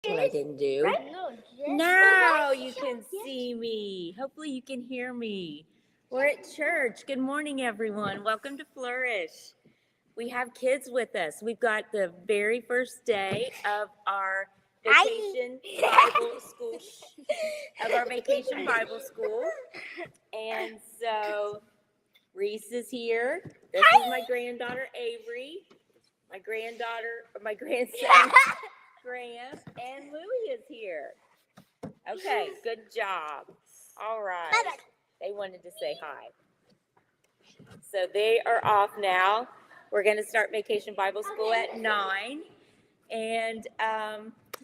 What I didn't do. Now you can see me. Hopefully you can hear me. We're at church. Good morning, everyone. Welcome to Flourish. We have kids with us. We've got the very first day of our vacation Bible school. And so Reese is here. This is my granddaughter Avery. My grandson Graham, and Louie is here. Okay, good job. All right. They wanted to say hi. So they are off now. We're going to start Vacation Bible School at 9. And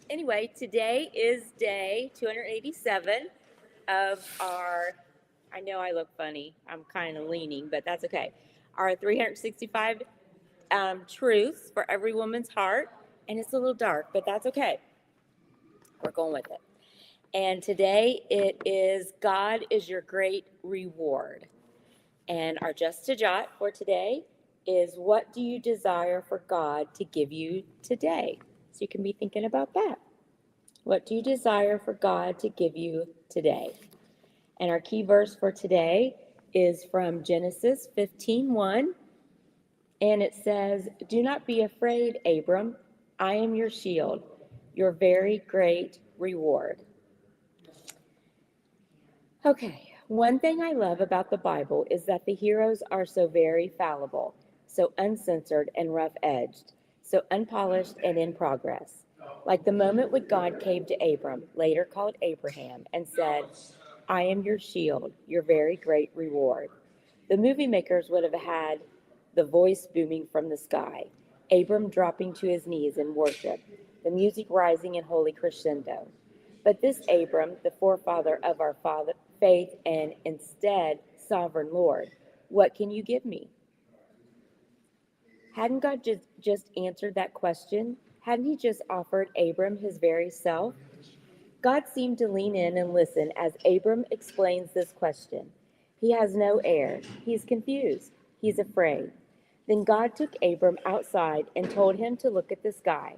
anyway, today is day 287 of our, I know I look funny. I'm kind of leaning, but that's okay. Our 365 truths for every woman's heart. And it's a little dark, but that's okay. We're going with it. And today it is God is your great reward. And our just to jot for today is, what do you desire for God to give you today? So you can be thinking about that. What do you desire for God to give you today? And our key verse for today is from Genesis 15:1. And it says, "Do not be afraid, Abram. I am your shield, your very great reward." Okay, one thing I love about the Bible is that the heroes are so very fallible, so uncensored and rough-edged, so unpolished and in progress. Like the moment when God came to Abram, later called Abraham, and said, "I am your shield, your very great reward." The movie makers would have had the voice booming from the sky, Abram dropping to his knees in worship, the music rising in holy crescendo. But this Abram, the forefather of our faith and instead sovereign Lord, what can you give me? Hadn't God just answered that question? Hadn't he just offered Abram his very self? God seemed to lean in and listen as Abram explains this question. He has no air. He's confused. He's afraid. Then God took Abram outside and told him to look at the sky.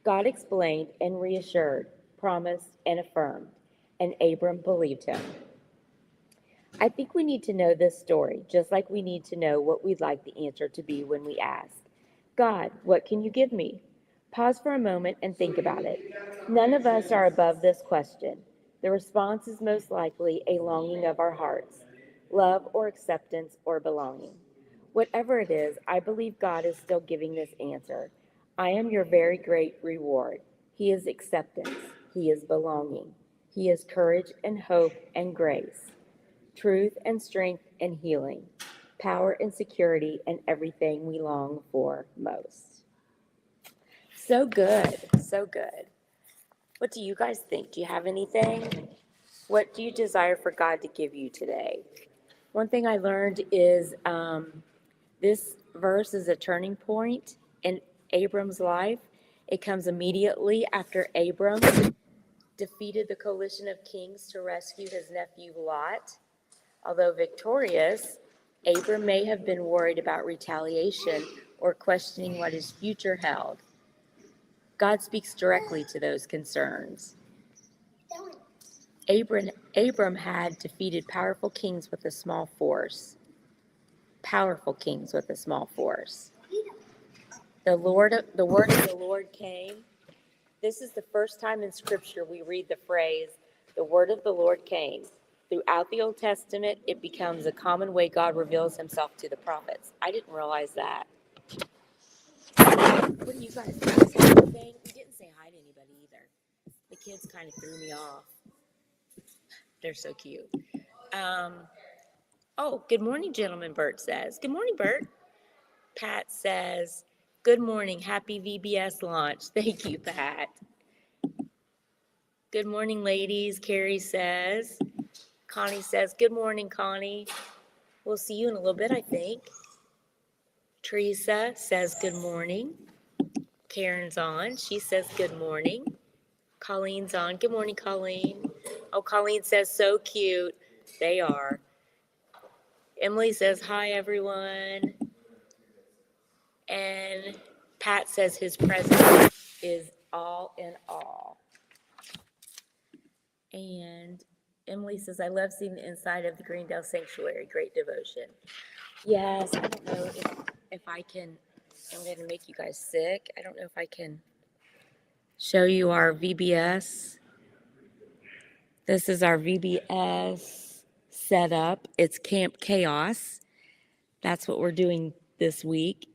God explained and reassured, promised and affirmed, and Abram believed him. I think we need to know this story, just like we need to know what we'd like the answer to be when we ask, "God, what can you give me?" Pause for a moment and think about it. None of us are above this question. The response is most likely a longing of our hearts, love or acceptance or belonging. Whatever it is, I believe God is still giving this answer. I am your very great reward. He is acceptance. He is belonging. He is courage and hope and grace, truth and strength and healing, power and security, and everything we long for most. So good, so good. What do you guys think? Do you have anything? What do you desire for God to give you today? One thing I learned is this verse is a turning point in Abram's life. It comes immediately after Abram defeated the coalition of kings to rescue his nephew Lot. Although victorious, Abram may have been worried about retaliation or questioning what his future held. God speaks directly to those concerns. Abram had defeated powerful kings with a small force. Powerful kings with a small force. The word of the Lord came. This is the first time in Scripture we read the phrase, "the word of the Lord came." Throughout the Old Testament, it becomes a common way God reveals himself to the prophets. I didn't realize that. What do you guys think? Is anything? We didn't say hi to anybody either. The kids kind of threw me off. They're so cute. Oh, good morning, gentlemen, Bert says. Good morning, Bert. Pat says, good morning, happy VBS launch. Thank you, Pat. Good morning, ladies, Carrie says. Connie says, good morning, Connie. We'll see you in a little bit, I think. Teresa says, good morning. Karen's on. She says, good morning. Colleen's on. Good morning, Colleen. Oh, Colleen says, so cute. They are. Emily says, hi, everyone. And Pat says his presence is all in all. And Emily says, I love seeing the inside of the Greendale Sanctuary. Great devotion. Yes, I don't know if I can, I'm going to make you guys sick. I don't know if I can show you our VBS. This is our VBS setup. It's Camp Chaos. That's what we're doing this week.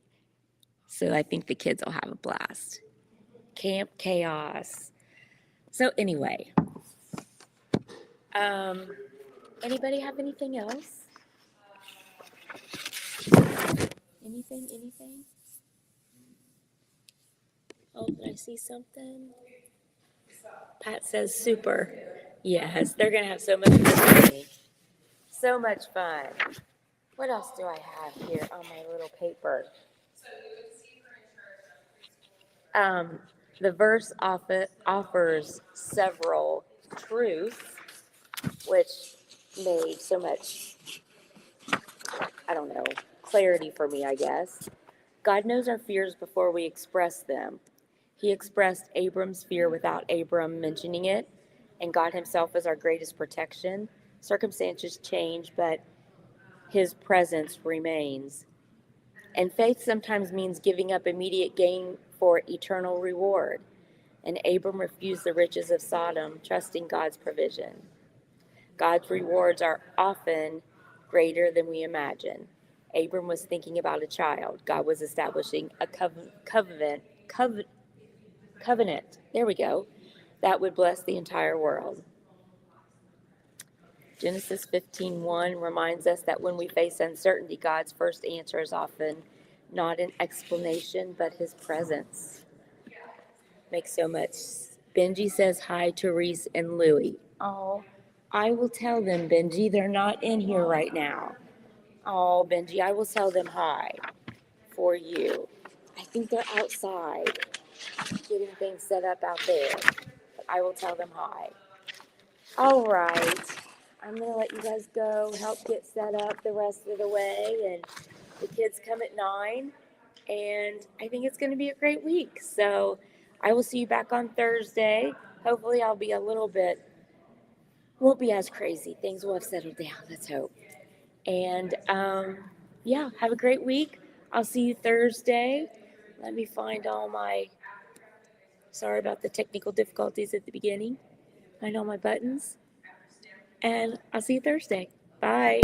So I think the kids will have a blast. Camp Chaos. So anyway, anybody have anything else? Anything? Oh, did I see something? Pat says super. Yes, they're going to have so much fun with me. So much fun. What else do I have here on my little paper? The verse offers several truths, which made so much, I don't know, clarity for me, I guess. God knows our fears before we express them. He expressed Abram's fear without Abram mentioning it, and God himself is our greatest protection. Circumstances change, but his presence remains. And faith sometimes means giving up immediate gain for eternal reward. And Abram refused the riches of Sodom, trusting God's provision. God's rewards are often greater than we imagine. Abram was thinking about a child. God was establishing a covenant. There we go. That would bless the entire world. Genesis 15:1 reminds us that when we face uncertainty, God's first answer is often not an explanation, but his presence. Makes so much. Benji says hi to Reese and Louie. Oh, I will tell them, Benji, they're not in here right now. Oh, Benji, I will tell them hi for you. I think they're outside getting things set up out there. But I will tell them hi. All right. I'm going to let you guys go, help get set up the rest of the way. And the kids come at 9. And I think it's going to be a great week. So I will see you back on Thursday. Hopefully I'll be won't be as crazy. Things will have settled down. Let's hope. And yeah, have a great week. I'll see you Thursday. Let me find sorry about the technical difficulties at the beginning. Find all my buttons. And I'll see you Thursday. Bye.